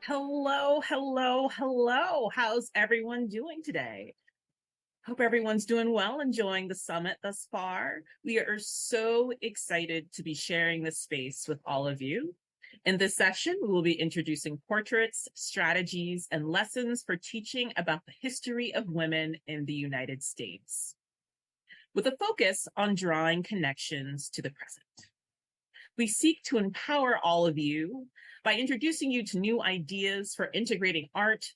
Hello, hello, hello. How's everyone doing today? Hope everyone's doing well, enjoying the summit thus far. We are so excited to be sharing this space with all of you. In this session, we will be introducing portraits, strategies, and lessons for teaching about the history of women in the United States, with a focus on drawing connections to the present. We seek to empower all of you by introducing you to new ideas for integrating art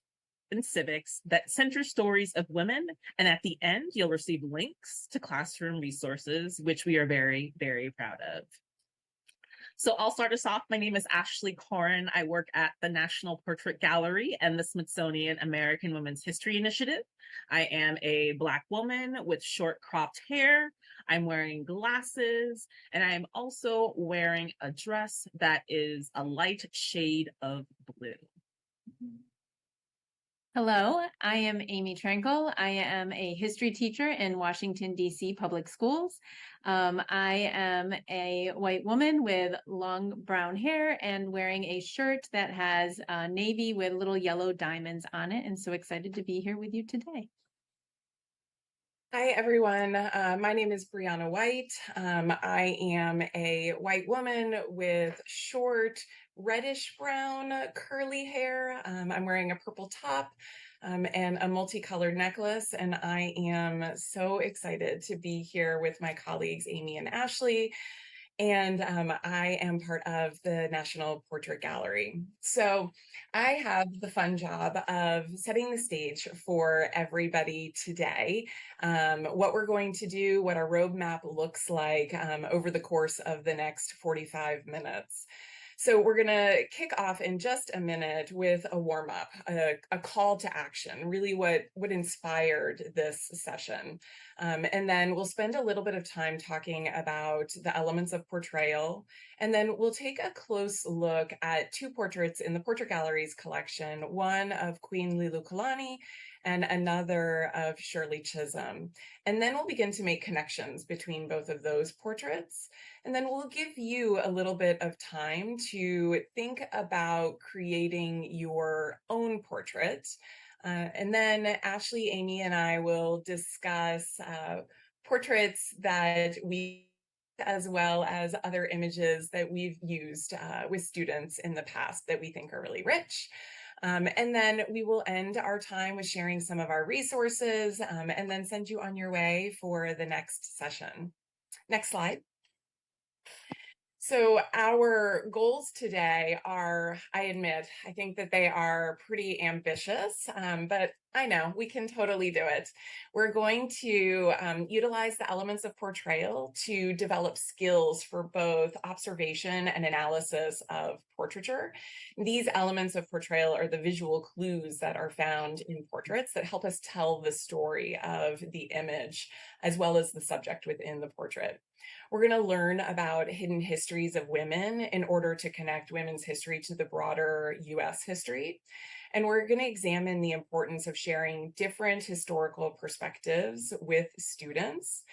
and civics that center stories of women. And at the end, you'll receive links to classroom resources, which we are very, very proud of. So I'll start us off. My name is Ashley Corin. I work at the National Portrait Gallery and the Smithsonian American Women's History Initiative. I am a Black woman with short cropped hair. I'm wearing glasses, and I am also wearing a dress that is a light shade of blue. Hello, I am Amy Trankel. I am a history teacher in Washington, D.C. public schools. I am a white woman with long brown hair and wearing a shirt that has navy with little yellow diamonds on it, and so excited to be here with you today. Hi, everyone. My name is Brianna White. I am a white woman with short, reddish brown, curly hair. I'm wearing a purple top and a multicolored necklace, and I am so excited to be here with my colleagues, Amy and Ashley. And I am part of the National Portrait Gallery. So I have the fun job of setting the stage for everybody today. What we're going to do, what our roadmap looks like over the course of the next 45 minutes. So we're going to kick off in just a minute with a warm-up, a call to action, really what inspired this session. And then we'll spend a little bit of time talking about the elements of portrayal. And then we'll take a close look at two portraits in the Portrait Gallery's collection, one of Queen Liliuokalani and another of Shirley Chisholm. And then we'll begin to make connections between both of those portraits. And then we'll give you a little bit of time to think about creating your own portrait. And then Ashley, Amy, and I will discuss portraits that we, as well as other images that we've used with students in the past that we think are really rich. And then we will end our time with sharing some of our resources and then send you on your way for the next session. Next slide. So our goals today are, I admit, I think that they are pretty ambitious, but I know we can totally do it. We're going to utilize the elements of portrayal to develop skills for both observation and analysis of portraiture. These elements of portrayal are the visual clues that are found in portraits that help us tell the story of the image, as well as the subject within the portrait. We're going to learn about hidden histories of women in order to connect women's history to the broader US history. And we're going to examine the importance of sharing different historical perspectives with students.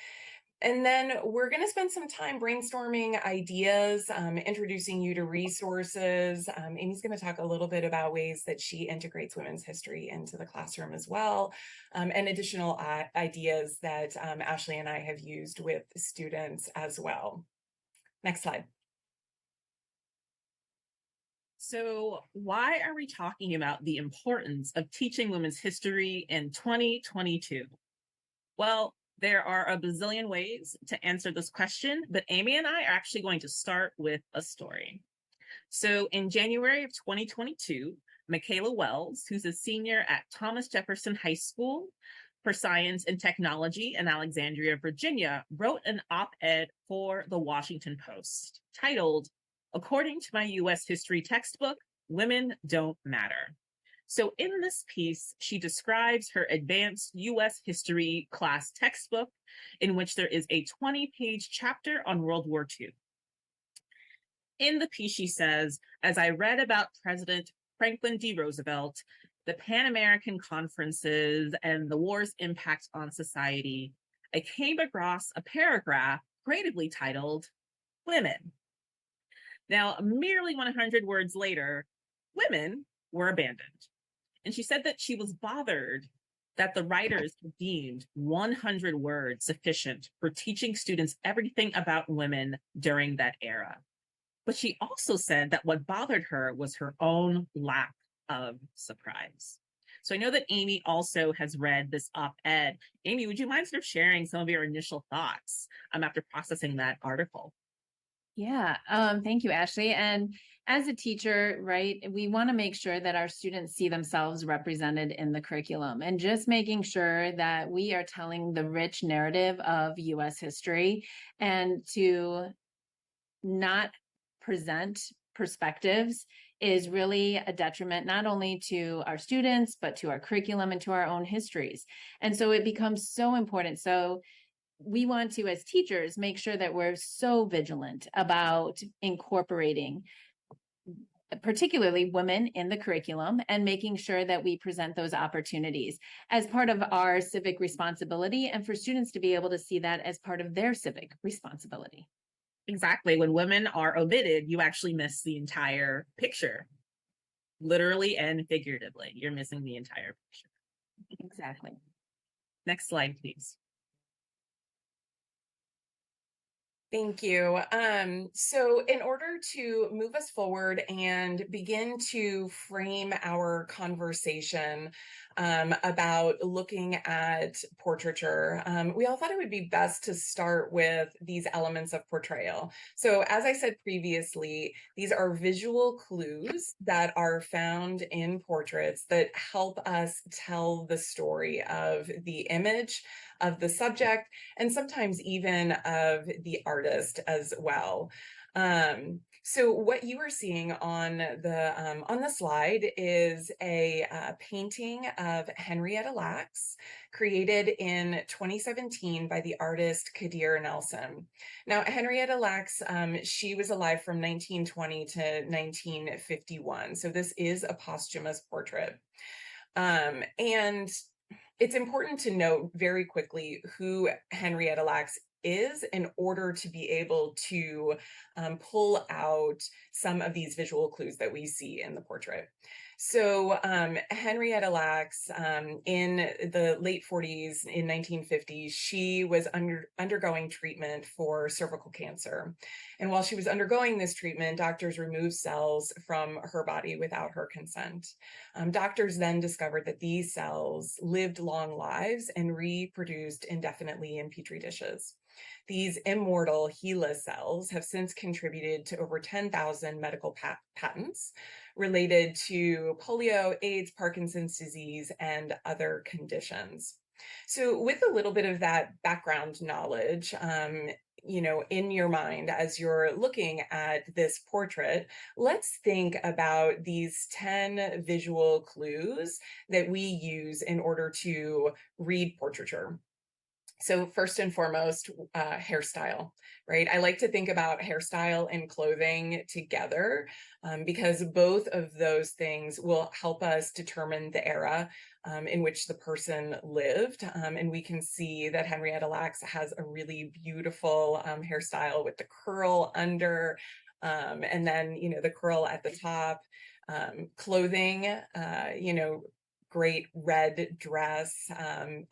And then we're going to spend some time brainstorming ideas, introducing you to resources. Amy's going to talk a little bit about ways that she integrates women's history into the classroom as well, and additional ideas that Ashley and I have used with students as well. Next slide. So why are we talking about the importance of teaching women's history in 2022? Well, there are a bazillion ways to answer this question, but Amy and I are actually going to start with a story. So in January of 2022, Michaela Wells, who's a senior at Thomas Jefferson High School for Science and Technology in Alexandria, Virginia, wrote an op-ed for the Washington Post titled, "According to my US history textbook, women don't matter." So in this piece, she describes her advanced US history class textbook, in which there is a 20-page chapter on World War II. In the piece, she says, "As I read about President Franklin D. Roosevelt, the Pan American conferences, and the war's impact on society, I came across a paragraph creatively titled, 'Women.' Now, merely 100 words later, women were abandoned. And she said that she was bothered that the writers deemed 100 words sufficient for teaching students everything about women during that era. But she also said that what bothered her was her own lack of surprise. So I know that Amy also has read this op-ed. Amy, would you mind sort of sharing some of your initial thoughts after processing that article? Yeah, thank you, Ashley. And as a teacher, right, we want to make sure that our students see themselves represented in the curriculum and just making sure that we are telling the rich narrative of US history and to not present perspectives is really a detriment not only to our students, but to our curriculum and to our own histories. And so it becomes so important. So we want to, as teachers, make sure that we're so vigilant about incorporating particularly women in the curriculum and making sure that we present those opportunities as part of our civic responsibility and for students to be able to see that as part of their civic responsibility. Exactly. When women are omitted, you actually miss the entire picture, literally and figuratively. You're missing the entire picture. Exactly. Next slide, please. Thank you. So in order to move us forward and begin to frame our conversation about looking at portraiture, we all thought it would be best to start with these elements of portrayal. So as I said previously, these are visual clues that are found in portraits that help us tell the story of the image, of the subject, and sometimes even of the artist as well. So what you are seeing on the slide is a painting of Henrietta Lacks, created in 2017 by the artist Kadir Nelson. Now, Henrietta Lacks, she was alive from 1920 to 1951. So this is a posthumous portrait. And it's important to note very quickly who Henrietta Lacks is in order to be able to pull out some of these visual clues that we see in the portrait. So Henrietta Lacks, in the late 40s, in 1950s, she was undergoing treatment for cervical cancer. And while she was undergoing this treatment, doctors removed cells from her body without her consent. Doctors then discovered that these cells lived long lives and reproduced indefinitely in petri dishes. These immortal HeLa cells have since contributed to over 10,000 medical patents related to polio, AIDS, Parkinson's disease, and other conditions. So with a little bit of that background knowledge, in your mind as you're looking at this portrait, let's think about these 10 visual clues that we use in order to read portraiture. So first and foremost, hairstyle, right? I like to think about hairstyle and clothing together because both of those things will help us determine the era in which the person lived. And we can see that Henrietta Lacks has a really beautiful hairstyle with the curl under and then, the curl at the top. Clothing, great red dress,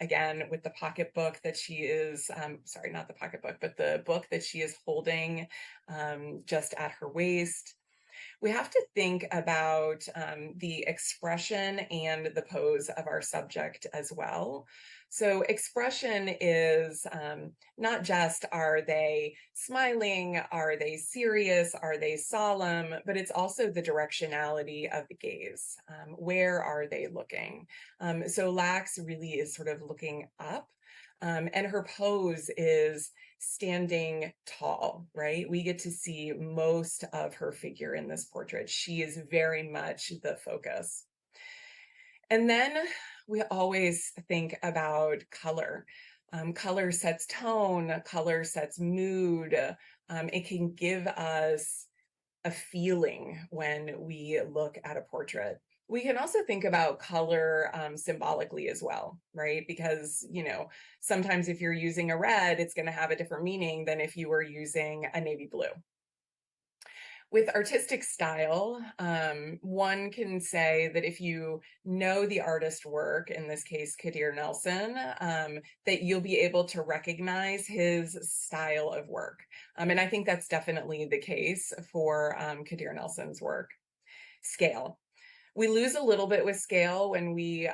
again, with the pocketbook that she is, sorry, not the pocketbook, but the book that she is holding just at her waist. We have to think about the expression and the pose of our subject as well. So expression is not just, are they smiling, are they serious, are they solemn, but it's also the directionality of the gaze. Where are they looking? So Lacks really is sort of looking up. And her pose is standing tall, right? We get to see most of her figure in this portrait. She is very much the focus. And then we always think about color. Color sets tone, color sets mood. It can give us a feeling when we look at a portrait. We can also think about color symbolically as well, right? Because, sometimes if you're using a red, it's going to have a different meaning than if you were using a navy blue. With artistic style, one can say that if you know the artist work, in this case, Kadir Nelson, that you'll be able to recognize his style of work. And I think that's definitely the case for Kadir Nelson's work. Scale. We lose a little bit with scale when we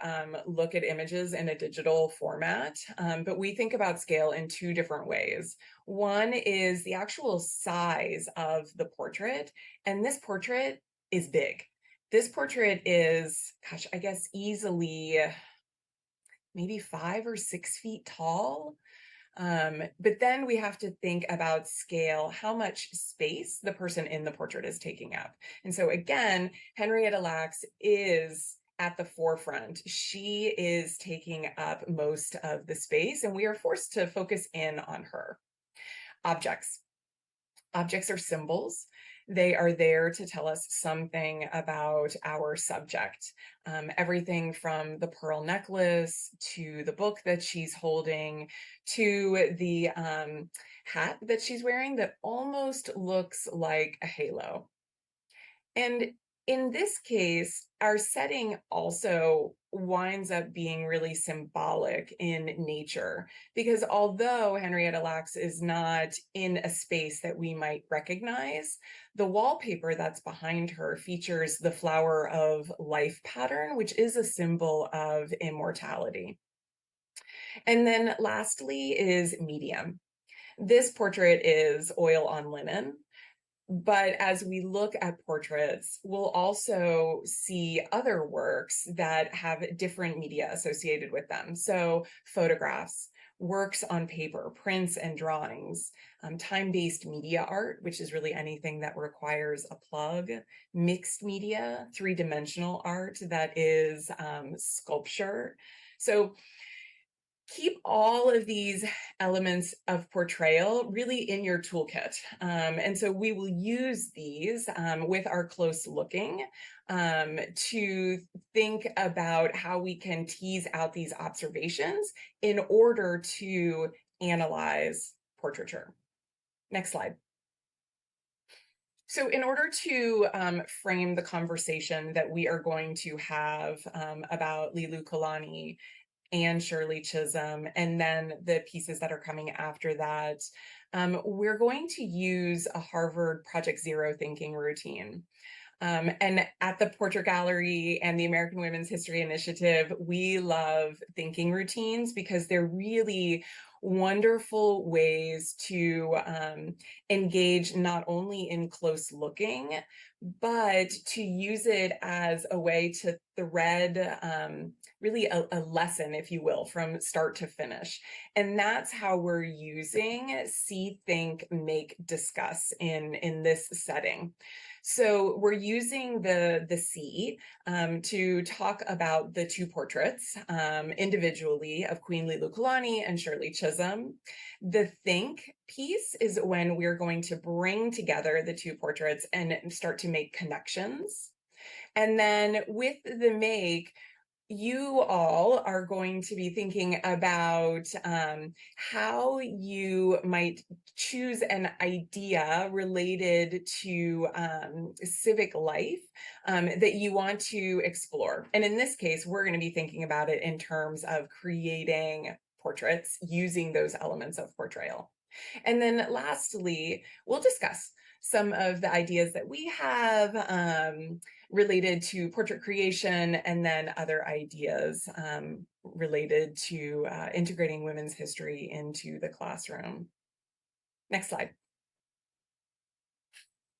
look at images in a digital format, but we think about scale in two different ways. One is the actual size of the portrait, and this portrait is big. This portrait is, gosh, I guess easily maybe 5 or 6 feet tall. But then we have to think about scale, how much space the person in the portrait is taking up. And so again, Henrietta Lacks is at the forefront. She is taking up most of the space, and we are forced to focus in on her. Objects. Objects are symbols. They are there to tell us something about our subject. Everything from the pearl necklace to the book that she's holding to the hat that she's wearing that almost looks like a halo. And in this case, our setting also winds up being really symbolic in nature, because although Henrietta Lacks is not in a space that we might recognize, the wallpaper that's behind her features the flower of life pattern, which is a symbol of immortality. And then lastly is medium. This portrait is oil on linen. But as we look at portraits, we'll also see other works that have different media associated with them. So photographs, works on paper, prints and drawings, time-based media art, which is really anything that requires a plug, mixed media, three-dimensional art that is sculpture. So keep all of these elements of portrayal really in your toolkit. And so we will use these with our close looking to think about how we can tease out these observations in order to analyze portraiture. Next slide. So in order to frame the conversation that we are going to have about Leeloo Kalani and Shirley Chisholm, and then the pieces that are coming after that, we're going to use a Harvard Project Zero thinking routine. And at the Portrait Gallery and the American Women's History Initiative, we love thinking routines because they're really wonderful ways to engage not only in close looking, but to use it as a way to thread really a lesson, if you will, from start to finish. And that's how we're using see, think, make, discuss in this setting. So we're using the C to talk about the two portraits individually of Queen Leeloo Kalani and Shirley Chisholm. The think piece is when we're going to bring together the two portraits and start to make connections. And then with the make, you all are going to be thinking about how you might choose an idea related to civic life that you want to explore. And in this case, we're going to be thinking about it in terms of creating portraits using those elements of portrayal. And then lastly, we'll discuss some of the ideas that we have related to portrait creation, and then other ideas related to integrating women's history into the classroom. Next slide.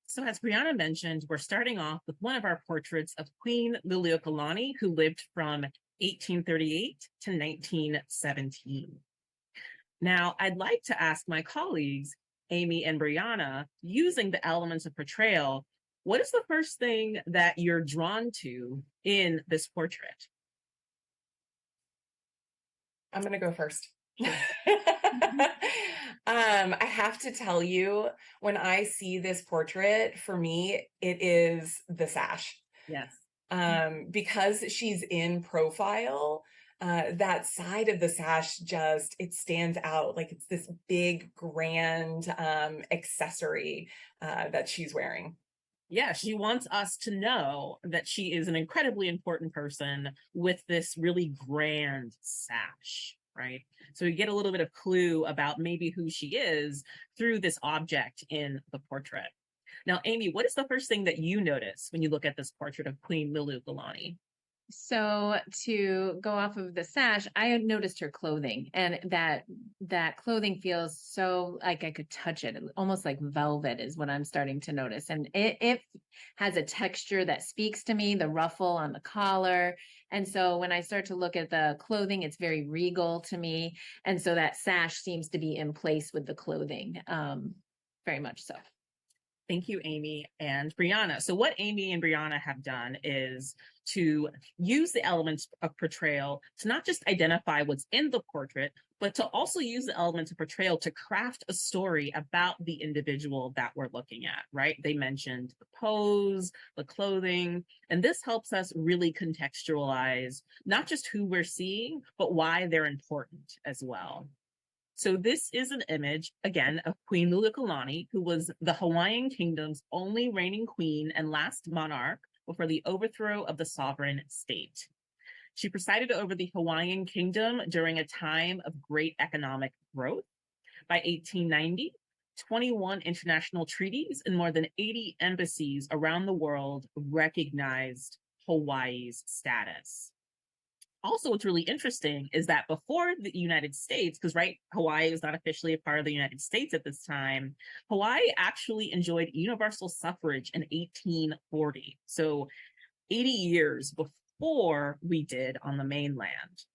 So as Brianna mentioned, we're starting off with one of our portraits of Queen Leeloo Kalani, who lived from 1838 to 1917. Now, I'd like to ask my colleagues, Amy and Brianna, using the elements of portrayal, what is the first thing that you're drawn to in this portrait? I'm going to go first. I have to tell you, when I see this portrait, for me, it is the sash. Yes. Because she's in profile, that side of the sash just, it stands out like it's this big, grand accessory that she's wearing. Yeah, she wants us to know that she is an incredibly important person with this really grand sash, right? So we get a little bit of clue about maybe who she is through this object in the portrait. Now, Amy, what is the first thing that you notice when you look at this portrait of Queen Lulugalani? So to go off of the sash, I had noticed her clothing, and that clothing feels so like I could touch it, almost like velvet is what I'm starting to notice. And it has a texture that speaks to me, the ruffle on the collar. And so when I start to look at the clothing, it's very regal to me. And so that sash seems to be in place with the clothing. Very much so. Thank you, Amy and Brianna. So what Amy and Brianna have done is to use the elements of portrayal to not just identify what's in the portrait, but to also use the elements of portrayal to craft a story about the individual that we're looking at, right? They mentioned the pose, the clothing, and this helps us really contextualize not just who we're seeing, but why they're important as well. So this is an image, again, of Queen Lulukalani, who was the Hawaiian Kingdom's only reigning queen and last monarch before the overthrow of the sovereign state. She presided over the Hawaiian Kingdom during a time of great economic growth. By 1890, 21 international treaties and more than 80 embassies around the world recognized Hawaii's status. Also, what's really interesting is that before the United States, because right, Hawaii was not officially a part of the United States at this time, Hawaii actually enjoyed universal suffrage in 1840. So 80 years before we did on the mainland.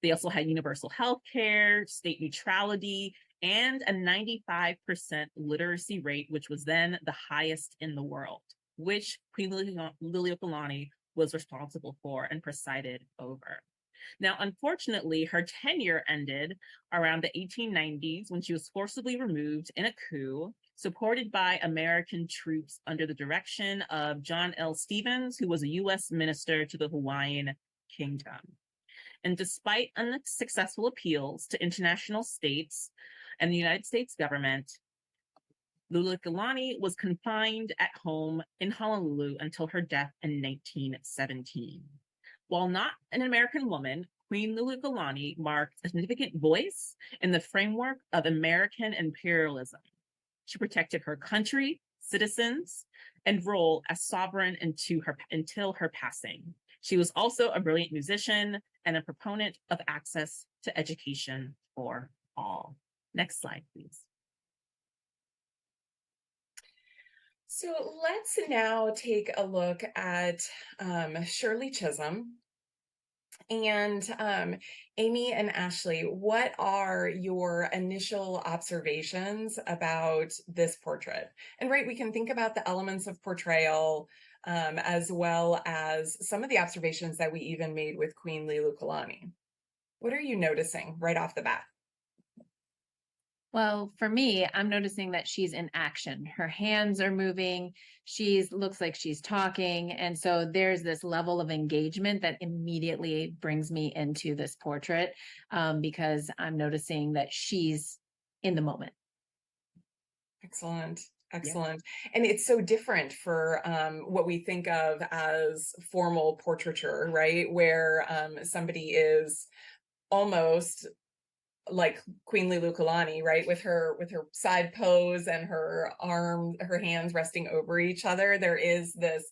They also had universal health care, state neutrality, and a 95% literacy rate, which was then the highest in the world, which Queen Liliuokalani was responsible for and presided over. Now, unfortunately, her tenure ended around the 1890s when she was forcibly removed in a coup supported by American troops under the direction of John L. Stevens, who was a U.S. minister to the Hawaiian Kingdom. And despite unsuccessful appeals to international states and the United States government, Lulukalani was confined at home in Honolulu until her death in 1917. While not an American woman, Queen Lulukalani marked a significant voice in the framework of American imperialism. She protected her country, citizens, and role as sovereign until her passing. She was also a brilliant musician and a proponent of access to education for all. Next slide, please. So let's now take a look at Shirley Chisholm. And Amy and Ashley, what are your initial observations about this portrait? And right, we can think about the elements of portrayal as well as some of the observations that we even made with Queen Liliuokalani. What are you noticing right off the bat? Well, for me, I'm noticing that she's in action. Her hands are moving. She's looks like she's talking. And so there's this level of engagement that immediately brings me into this portrait because I'm noticing that she's in the moment. Excellent. Excellent. Yeah. And it's so different for what we think of as formal portraiture, right? Where somebody is almost like Queen Liliuokalani, right, with her side pose and her hands resting over each other. There is this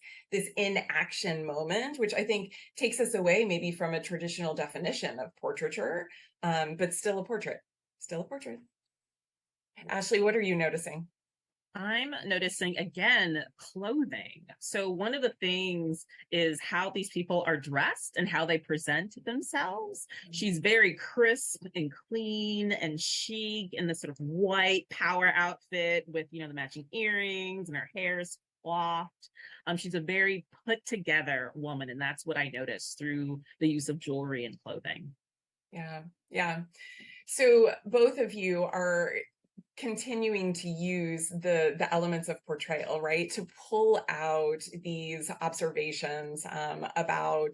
in action moment, which I think takes us away maybe from a traditional definition of portraiture, but still a portrait. Ashley, what are you noticing? I'm noticing again clothing. So one of the things is how these people are dressed and how they present themselves. She's very crisp and clean and chic in this sort of white power outfit with, the matching earrings, and her hair is coiffed. She's a very put together woman, and that's what I noticed through the use of jewelry and clothing. Yeah. So both of you are continuing to use the elements of portrayal, right, to pull out these observations about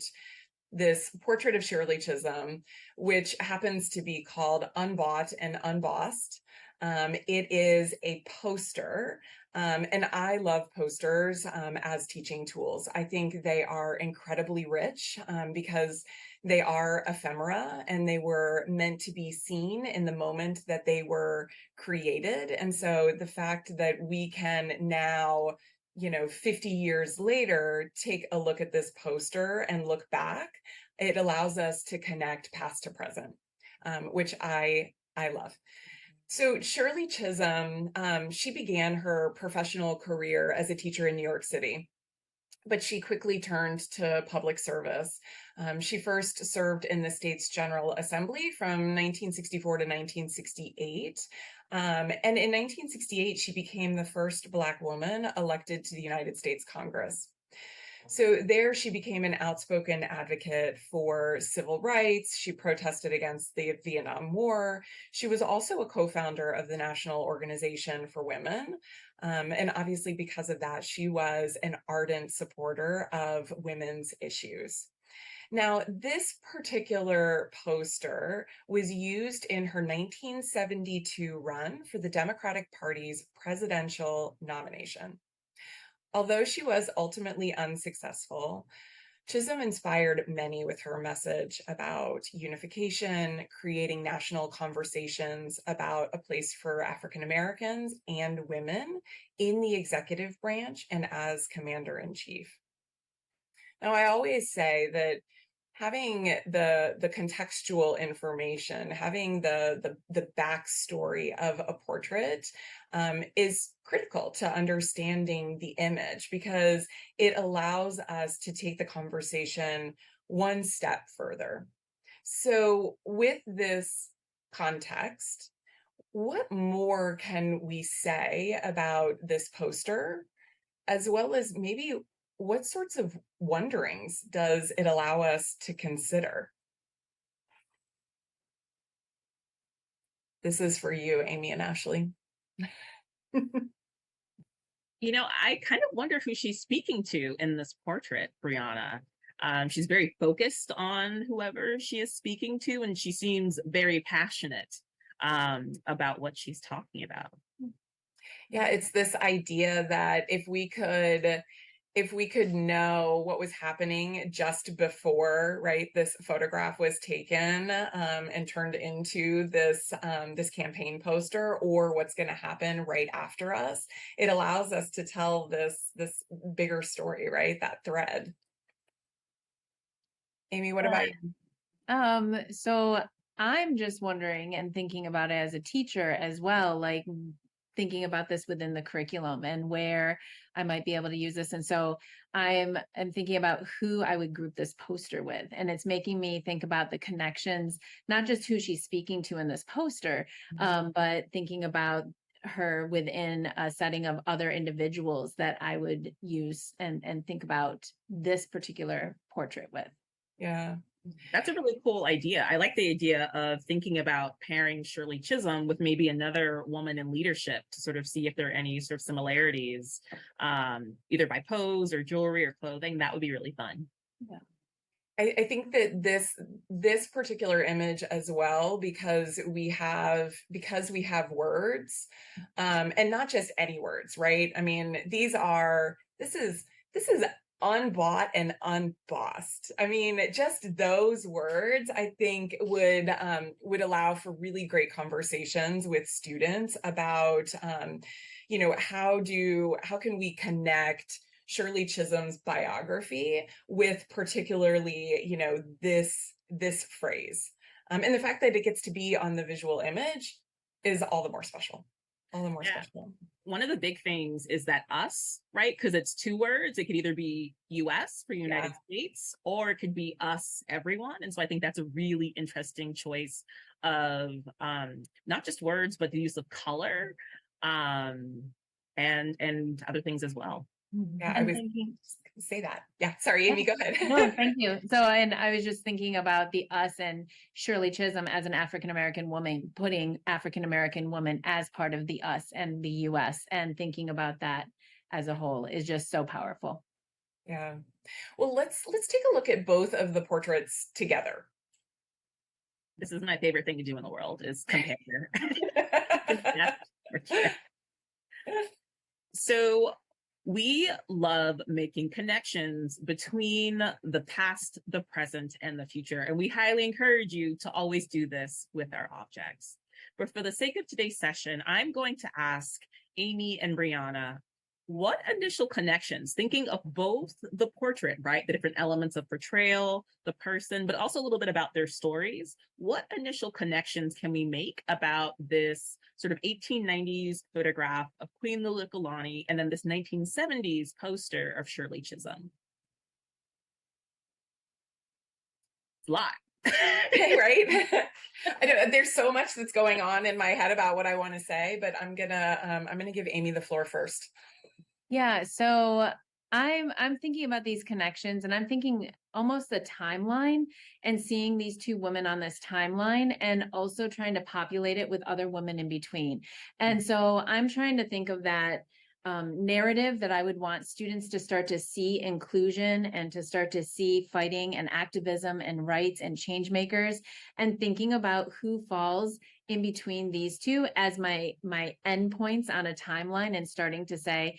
this portrait of Shirley Chisholm, which happens to be called Unbought and Unbossed. It is a poster, and I love posters as teaching tools. I think they are incredibly rich because they are ephemera and they were meant to be seen in the moment that they were created. And so the fact that we can now, 50 years later, take a look at this poster and look back, it allows us to connect past to present, which I love. So Shirley Chisholm, she began her professional career as a teacher in New York City, but she quickly turned to public service. She first served in the state's General Assembly from 1964 to 1968. And in 1968, she became the first Black woman elected to the United States Congress. So there she became an outspoken advocate for civil rights. She protested against the Vietnam War. She was also a co-founder of the National Organization for Women. And obviously because of that, she was an ardent supporter of women's issues. Now, this particular poster was used in her 1972 run for the Democratic Party's presidential nomination. Although she was ultimately unsuccessful, Chisholm inspired many with her message about unification, creating national conversations about a place for African Americans and women in the executive branch and as commander-in-chief. Now, I always say that having the contextual information, having the backstory of a portrait is critical to understanding the image because it allows us to take the conversation one step further. So with this context, what more can we say about this poster, as well as maybe what sorts of wonderings does it allow us to consider? This is for you, Amy and Ashley. I kind of wonder who she's speaking to in this portrait, Brianna. She's very focused on whoever she is speaking to, and she seems very passionate about what she's talking about. Yeah, it's this idea that if we could know what was happening just before, right, this photograph was taken and turned into this campaign poster, or what's going to happen right after us, it allows us to tell this bigger story, right? That thread. Amy, what about you? So I'm just wondering and thinking about it as a teacher as well, like thinking about this within the curriculum and where I might be able to use this. And so I'm thinking about who I would group this poster with. And it's making me think about the connections, not just who she's speaking to in this poster, but thinking about her within a setting of other individuals that I would use and think about this particular portrait with. Yeah. That's a really cool idea. I like the idea of thinking about pairing Shirley Chisholm with maybe another woman in leadership to sort of see if there are any sort of similarities, either by pose or jewelry or clothing. That would be really fun. Yeah. I think that this particular image as well, because we have words, and not just any words, right? I mean, this is unbought and unbossed. I mean, just those words, I think would allow for really great conversations with students about, how can we connect Shirley Chisholm's biography with particularly, this phrase. And the fact that it gets to be on the visual image is all the more special. All the more Yeah. special. One of the big things is that us, right? Because it's two words. It could either be US for United States, or it could be us, everyone. And so I think that's a really interesting choice of not just words, but the use of color and other things as well. Yeah, I And was thinking, say that. Yeah, sorry, Amy, go ahead. no, thank you. So, and I was just thinking about the us and Shirley Chisholm as an African-American woman, putting African-American woman as part of the us and the US, and thinking about that as a whole is just so powerful. Yeah. Well, let's take a look at both of the portraits together. This is my favorite thing to do in the world is compare. Yeah, for sure. So we love making connections between the past, the present, and the future. And we highly encourage you to always do this with our objects. But for the sake of today's session, I'm going to ask Amy and Brianna, what initial connections, thinking of both the portrait, right, the different elements of portrayal, the person, but also a little bit about their stories, what initial connections can we make about this sort of 1890s photograph of Queen Liliuokalani and then this 1970s poster of Shirley Chisholm? It's a lot. Right? I don't, there's so much that's going on in my head about what I want to say, but I'm gonna give Amy the floor first. Yeah, so I'm thinking about these connections, and I'm thinking almost the timeline and seeing these two women on this timeline and also trying to populate it with other women in between. And so I'm trying to think of that narrative that I would want students to start to see inclusion and to start to see fighting and activism and rights and change makers, and thinking about who falls in between these two as my endpoints on a timeline, and starting to say,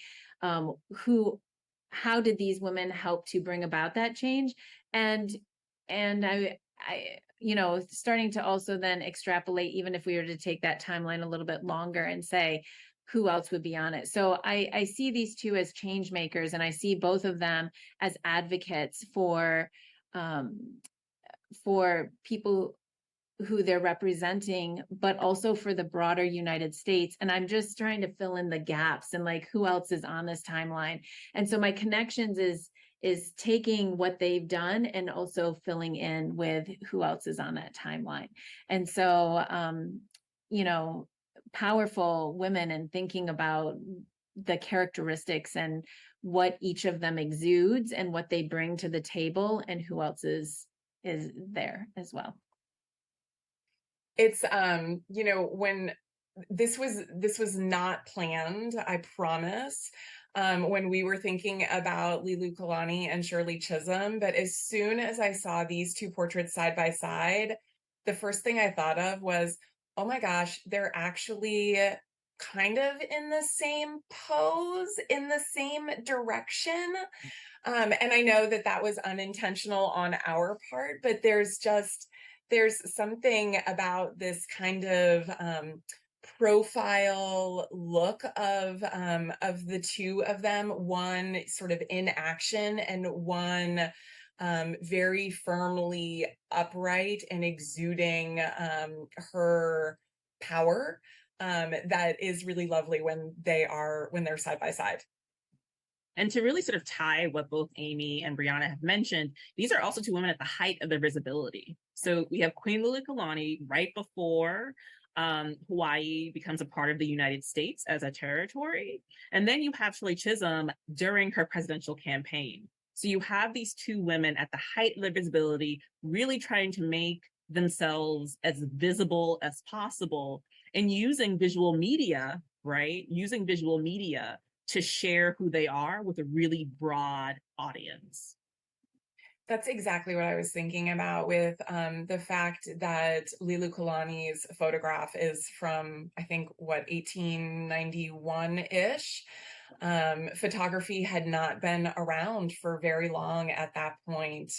how did these women help to bring about that change? And I starting to also then extrapolate, even if we were to take that timeline a little bit longer and say, who else would be on it? So I see these two as change makers, and I see both of them as advocates for people who they're representing, but also for the broader United States. And I'm just trying to fill in the gaps and like who else is on this timeline. And so my connections is taking what they've done and also filling in with who else is on that timeline. And so powerful women, and thinking about the characteristics and what each of them exudes and what they bring to the table and who else is there as well. It's when this was not planned, I promise, when we were thinking about Liliuokalani and Shirley Chisholm, but as soon as I saw these two portraits side by side, the first thing I thought of was, oh my gosh, they're actually kind of in the same pose, in the same direction. And I know that was unintentional on our part, but there's something about this kind of profile look of the two of them, one sort of in action and one very firmly upright and exuding her power, that is really lovely when they're side by side. And to really sort of tie what both Amy and Brianna have mentioned, these are also two women at the height of their visibility. So we have Queen Liliuokalani right before Hawaii becomes a part of the United States as a territory. And then you have Shirley Chisholm during her presidential campaign. So you have these two women at the height of their visibility, really trying to make themselves as visible as possible and using visual media, right? Using visual media to share who they are with a really broad audience. That's exactly what I was thinking about with the fact that Liliuokalani's photograph is from, I think, 1891-ish. Photography had not been around for very long at that point.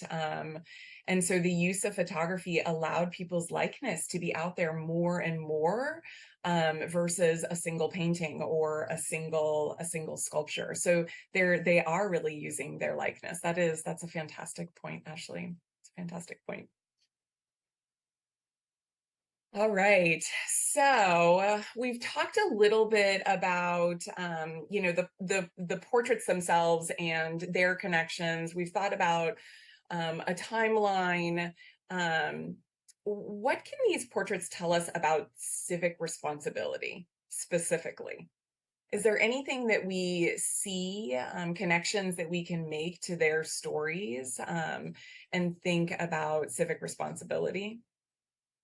And so the use of photography allowed people's likeness to be out there more and more, versus a single painting or a single sculpture. So they are really using their likeness. That's a fantastic point, Ashley. It's a fantastic point. All right, so we've talked a little bit about the portraits themselves and their connections. We've thought about a timeline. What can these portraits tell us about civic responsibility specifically? Is there anything that we see, connections that we can make to their stories, and think about civic responsibility?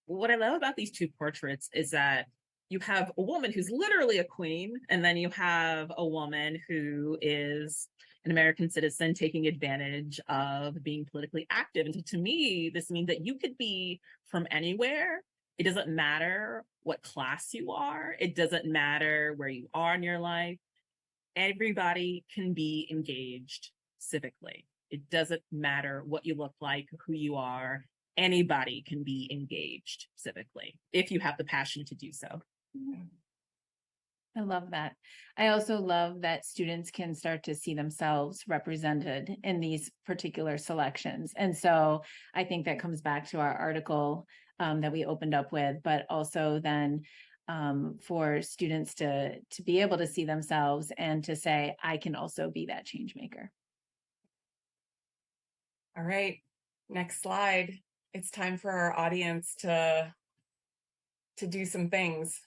What I love about these two portraits is that you have a woman who's literally a queen, and then you have a woman who is, an American citizen taking advantage of being politically active. And so to me, this means that you could be from anywhere. It doesn't matter what class you are. It doesn't matter where you are in your life. Everybody can be engaged civically. It doesn't matter what you look like, who you are. Anybody can be engaged civically if you have the passion to do so. I love that. I also love that students can start to see themselves represented in these particular selections. And so I think that comes back to our article that we opened up with, but also then for students to be able to see themselves and to say, I can also be that change maker. All right, next slide. It's time for our audience to do some things.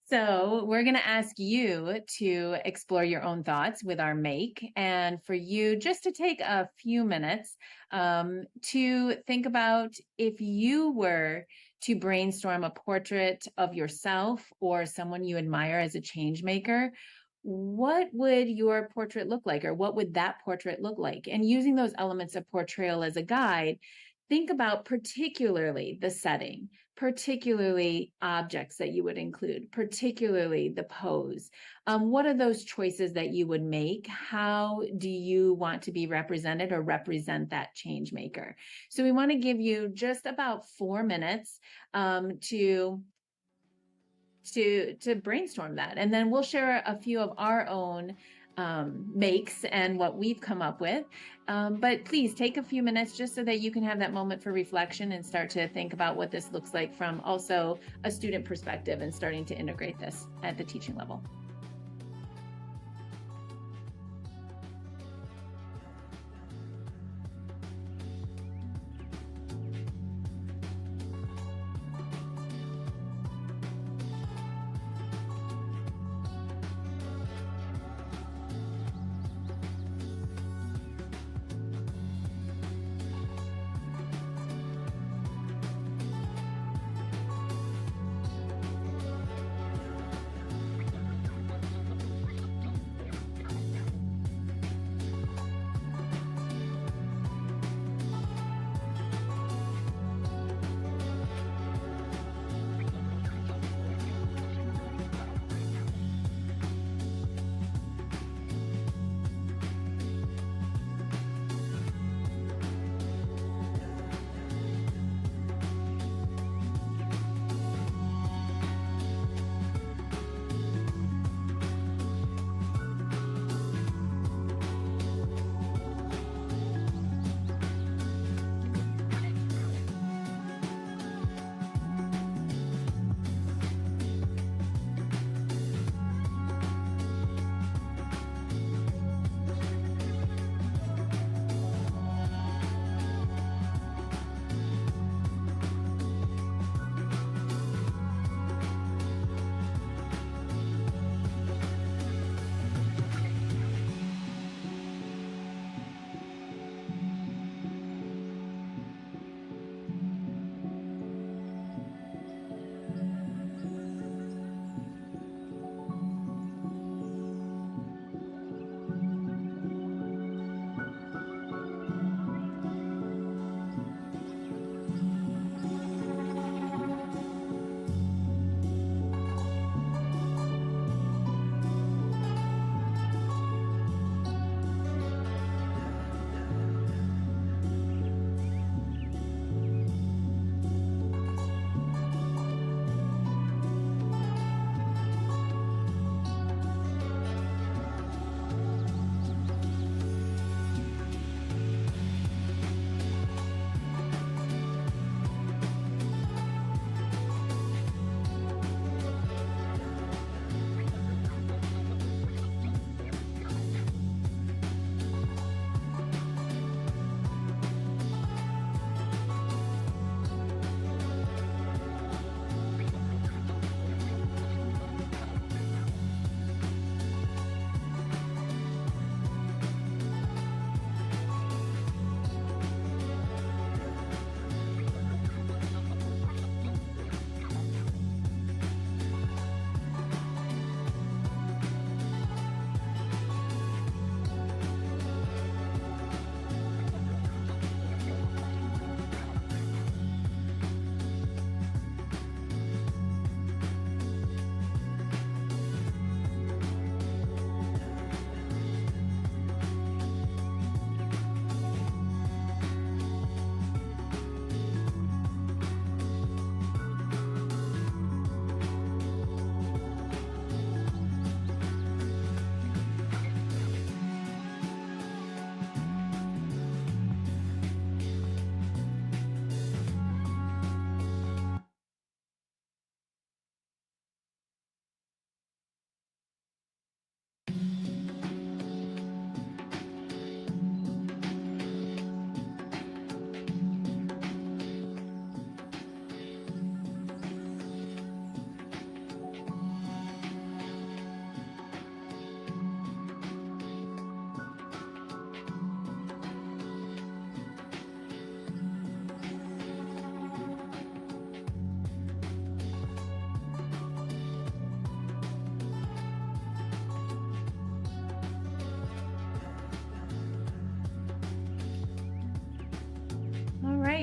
So we're going to ask you to explore your own thoughts with our make, and for you just to take a few minutes to think about if you were to brainstorm a portrait of yourself or someone you admire as a change maker, what would your portrait look like, or what would that portrait look like? And using those elements of portrayal as a guide, think about particularly the setting, particularly objects that you would include, particularly the pose. What are those choices that you would make? How do you want to be represented or represent that change maker? So we want to give you just about 4 minutes to brainstorm that, and then we'll share a few of our own makes and what we've come up with. But please take a few minutes just so that you can have that moment for reflection and start to think about what this looks like from also a student perspective and starting to integrate this at the teaching level.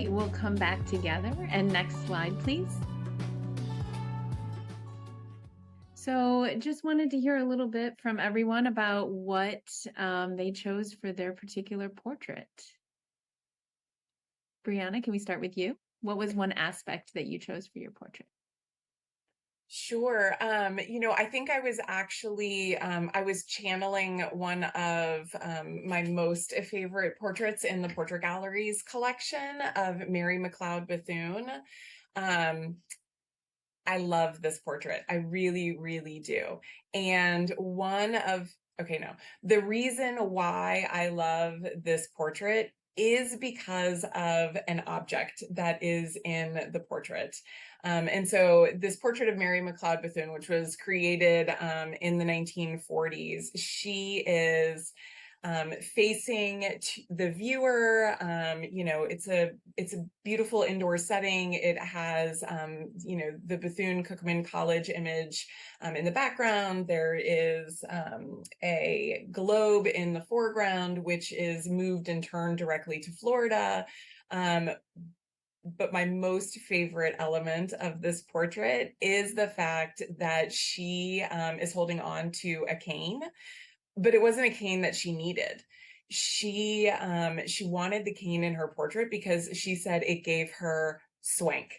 right, we'll come back together. And next slide, please. So just wanted to hear a little bit from everyone about what they chose for their particular portrait. Brianna, can we start with you? What was one aspect that you chose for your portrait? Sure. I think I was actually I was channeling one of my most favorite portraits in the Portrait Gallery's collection of Mary McLeod Bethune. I love this portrait. I really, really do. And the reason why I love this portrait is because of an object that is in the portrait. And so this portrait of Mary McLeod Bethune, which was created in the 1940s, she is facing the viewer. It's a beautiful indoor setting. It has the Bethune-Cookman College image in the background. There is a globe in the foreground, which is moved and turned directly to Florida. But my most favorite element of this portrait is the fact that she is holding on to a cane, but it wasn't a cane that she needed. She wanted the cane in her portrait because she said it gave her swank.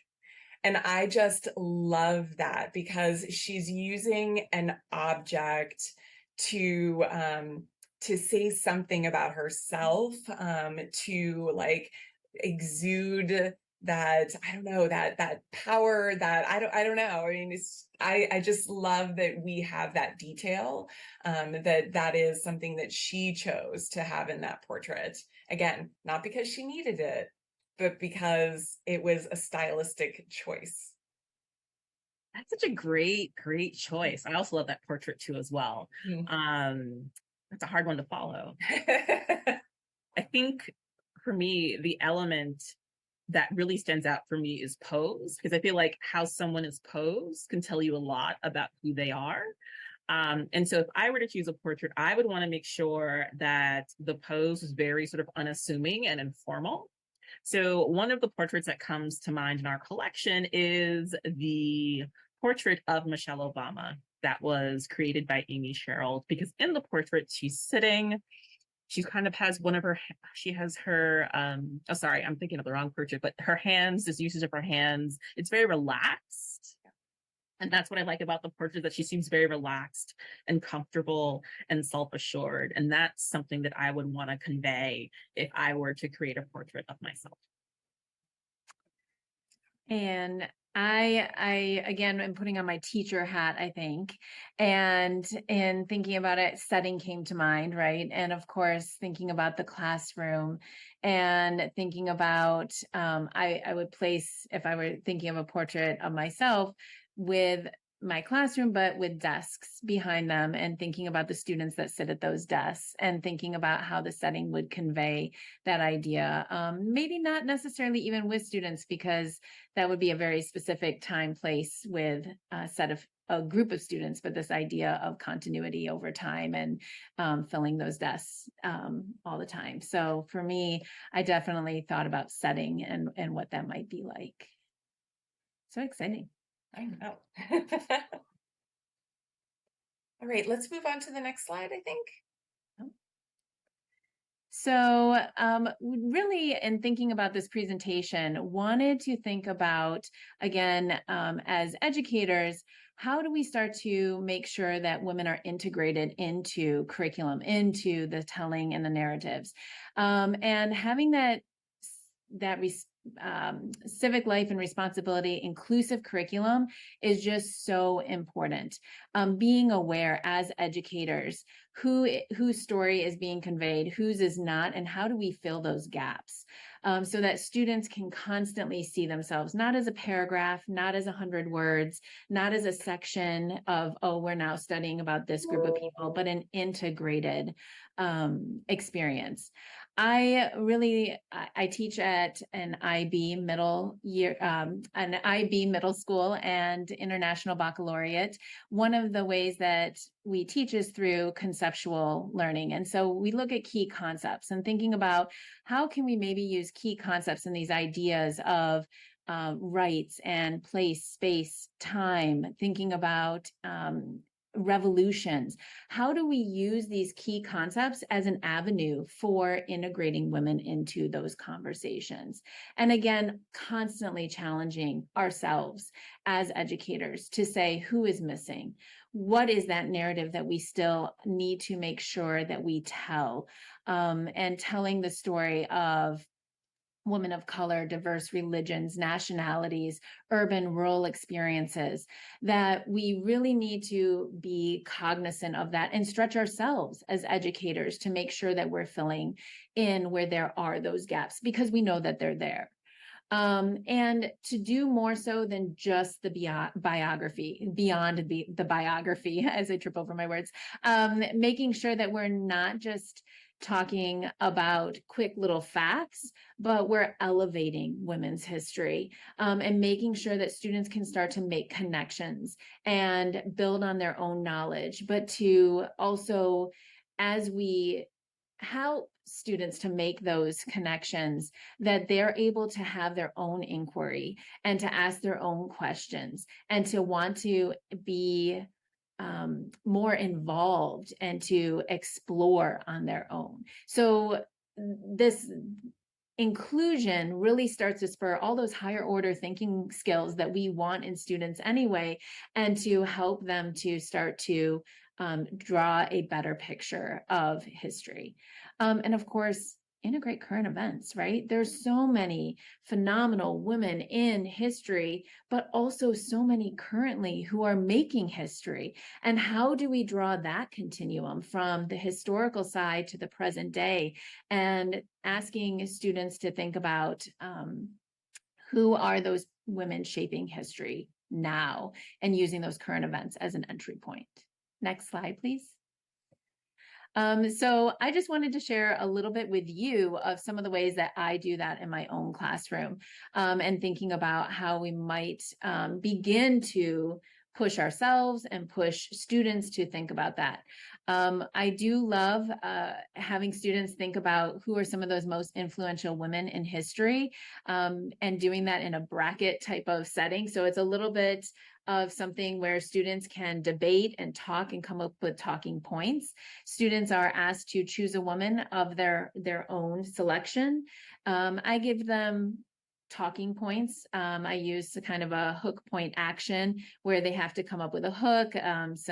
And I just love that because she's using an object to say something about herself, to like exude that, I don't know, that power, that I don't know. I mean, I just love that we have that detail, that is something that she chose to have in that portrait. Again, not because she needed it, but because it was a stylistic choice. That's such a great choice. I also love that portrait too as well. That's a hard one to follow. I think for me, the element that really stands out for me is pose, because I feel like how someone is posed can tell you a lot about who they are. And so if I were to choose a portrait, I would want to make sure that the pose was very sort of unassuming and informal. So one of the portraits that comes to mind in our collection is the portrait of Michelle Obama that was created by Amy Sherald, because in the portrait, she's sitting, she kind of has she has her, oh, sorry, I'm thinking of the wrong portrait, but her hands, this usage of her hands, it's very relaxed. And that's what I like about the portrait, that she seems very relaxed and comfortable and self-assured. And that's something that I would want to convey if I were to create a portrait of myself. And I again am putting on my teacher hat, I think, and in thinking about it, setting came to mind, right? And of course, thinking about the classroom and thinking about, I would place, if I were thinking of a portrait of myself, with my classroom, but with desks behind them, and thinking about the students that sit at those desks, and thinking about how the setting would convey that idea. Maybe not necessarily even with students, because that would be a very specific time, place with a group of students, but this idea of continuity over time and filling those desks all the time. So for me, I definitely thought about setting and what that might be like. So exciting. I know. All right, let's move on to the next slide, I think. So really, in thinking about this presentation, wanted to think about, again, as educators, how do we start to make sure that women are integrated into curriculum, into the telling and the narratives, and having that civic life and responsibility inclusive curriculum is just so important. Being aware as educators whose story is being conveyed, whose is not, and how do we fill those gaps, so that students can constantly see themselves not as a paragraph, not as 100 words, not as a section of, oh, we're now studying about this group of people, but an integrated experience. I teach at an IB middle school and international baccalaureate. One of the ways that we teach is through conceptual learning. And so we look at key concepts and thinking about how can we maybe use key concepts and these ideas of rights and place, space, time, thinking about revolutions. How do we use these key concepts as an avenue for integrating women into those conversations? And again, constantly challenging ourselves as educators to say who is missing. What is that narrative that we still need to make sure that we tell? And telling the story of women of color, diverse religions, nationalities, urban, rural experiences, that we really need to be cognizant of that and stretch ourselves as educators to make sure that we're filling in where there are those gaps, because we know that they're there. And to do more so than just the biography, beyond the biography, as I trip over my words, making sure that we're not just talking about quick little facts, but we're elevating women's history, and making sure that students can start to make connections and build on their own knowledge, but to also, as we help students to make those connections, that they're able to have their own inquiry and to ask their own questions and to want to be more involved and to explore on their own. So this inclusion really starts to spur all those higher order thinking skills that we want in students anyway, and to help them to start to draw a better picture of history. And of course, integrate current events, right? There's so many phenomenal women in history, but also so many currently who are making history. And how do we draw that continuum from the historical side to the present day, and asking students to think about who are those women shaping history now, and using those current events as an entry point. Next slide, please. So I just wanted to share a little bit with you of some of the ways that I do that in my own classroom, and thinking about how we might begin to push ourselves and push students to think about that. I do love having students think about who are some of those most influential women in history, and doing that in a bracket type of setting. So it's a little bit of something where students can debate and talk and come up with talking points. Students are asked to choose a woman of their own selection. I give them talking points. I use a kind of a hook point action where they have to come up with a hook,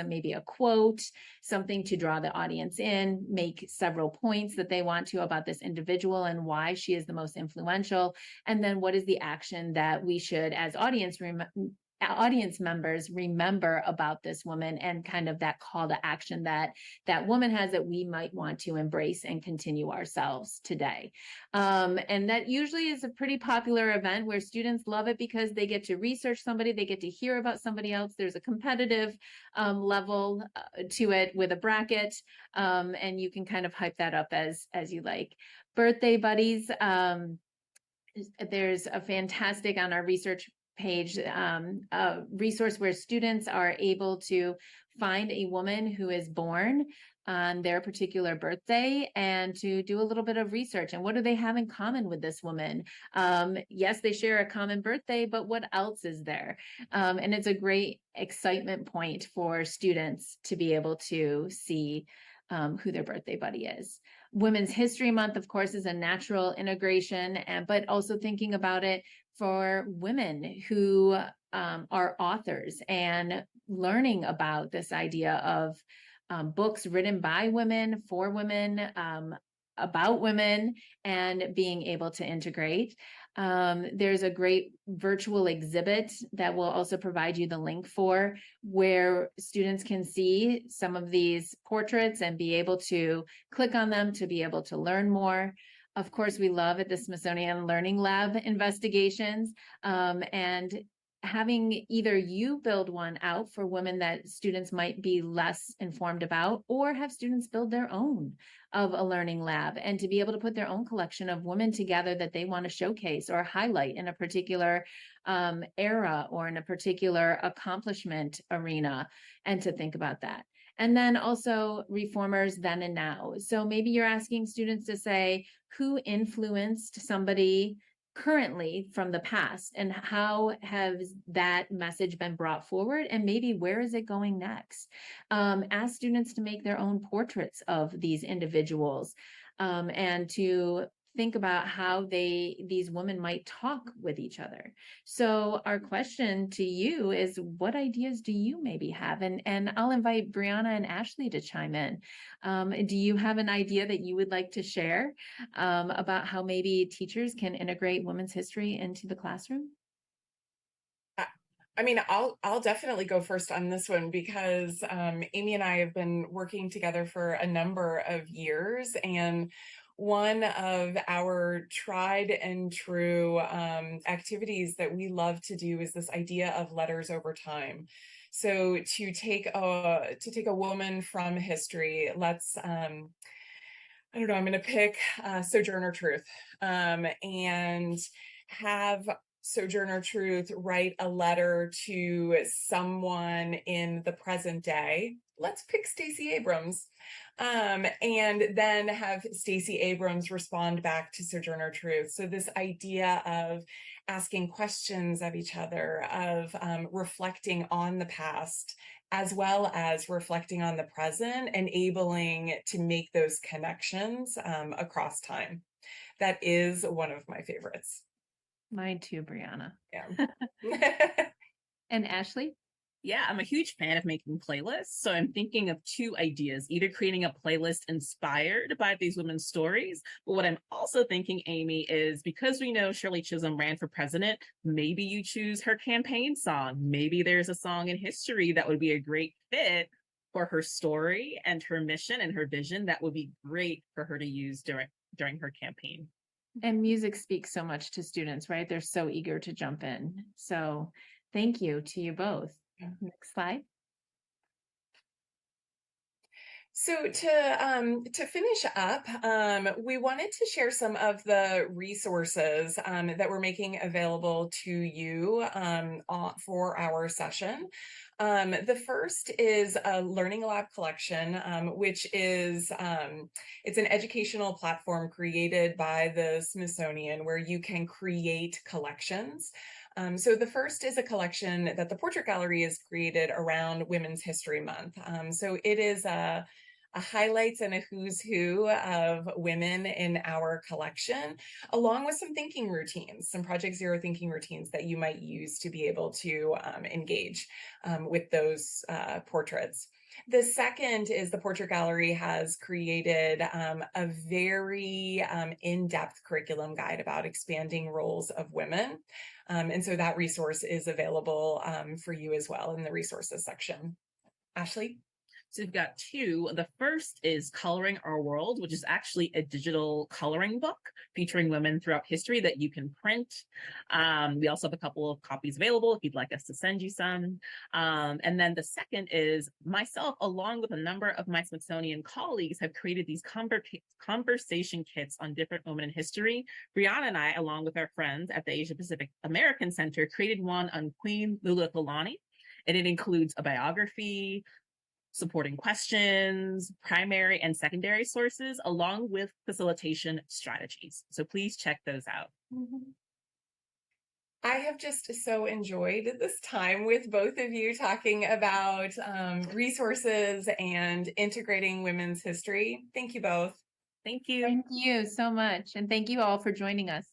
maybe a quote, something to draw the audience in, make several points that they want to about this individual and why she is the most influential. And then what is the action that we should, as audience members, remember about this woman, and kind of that call to action that that woman has that we might want to embrace and continue ourselves today. And that usually is a pretty popular event where students love it because they get to research somebody, they get to hear about somebody else. There's a competitive level to it with a bracket, and you can kind of hype that up as you like. Birthday buddies. There's a fantastic, on our research page, a resource where students are able to find a woman who is born on their particular birthday and to do a little bit of research. And what do they have in common with this woman? Yes, they share a common birthday, but what else is there? And it's a great excitement point for students to be able to see who their birthday buddy is. Women's History Month, of course, is a natural integration, but also thinking about it for women who are authors and learning about this idea of books written by women, for women, about women, and being able to integrate. There's a great virtual exhibit that will also provide you the link for, where students can see some of these portraits and be able to click on them to be able to learn more. Of course, we love at the Smithsonian Learning Lab investigations, and having either you build one out for women that students might be less informed about, or have students build their own of a learning lab, and to be able to put their own collection of women together that they want to showcase or highlight in a particular era or in a particular accomplishment arena, and to think about that. And then also reformers then and now. So maybe you're asking students to say, who influenced somebody currently from the past, and how has that message been brought forward, and maybe where is it going next? Ask students to make their own portraits of these individuals, and to think about how these women might talk with each other. So our question to you is, what ideas do you maybe have? And I'll invite Brianna and Ashley to chime in. Do you have an idea that you would like to share about how maybe teachers can integrate women's history into the classroom? I mean, I'll definitely go first on this one because Amy and I have been working together for a number of years, and one of our tried and true activities that we love to do is this idea of letters over time. So to take a woman from history, let's I don't know, I'm going to pick Sojourner Truth, and have Sojourner Truth write a letter to someone in the present day. Let's pick Stacey Abrams, and then have Stacey Abrams respond back to Sojourner Truth. So this idea of asking questions of each other, of reflecting on the past, as well as reflecting on the present, enabling to make those connections across time. That is one of my favorites. Mine too, Brianna. Yeah. And Ashley? Yeah, I'm a huge fan of making playlists. So I'm thinking of two ideas, either creating a playlist inspired by these women's stories. But what I'm also thinking, Amy, is because we know Shirley Chisholm ran for president, maybe you choose her campaign song. Maybe there's a song in history that would be a great fit for her story and her mission and her vision that would be great for her to use during her campaign. And music speaks so much to students, right? They're so eager to jump in. So thank you to you both. Yeah. Next slide. So to finish up, we wanted to share some of the resources that we're making available to you for our session. The first is a Learning Lab collection, which is it's an educational platform created by the Smithsonian where you can create collections. So the first is a collection that the Portrait Gallery has created around Women's History Month. So it is a highlights and a who's who of women in our collection, along with some thinking routines, some Project Zero thinking routines that you might use to be able to engage with those portraits. The second is the Portrait Gallery has created a very in-depth curriculum guide about expanding roles of women. And so that resource is available for you as well in the resources section. Ashley? So we've got two. The first is Coloring Our World, which is actually a digital coloring book featuring women throughout history that you can print. We also have a couple of copies available if you'd like us to send you some. And then the second is myself, along with a number of my Smithsonian colleagues, have created these conversation kits on different women in history. Brianna and I, along with our friends at the Asia Pacific American Center, created one on Queen Lulukalani, and it includes a biography, supporting questions, primary and secondary sources, along with facilitation strategies. So please check those out. I have just so enjoyed this time with both of you talking about resources and integrating women's history. Thank you both. Thank you. Thank you so much. And thank you all for joining us.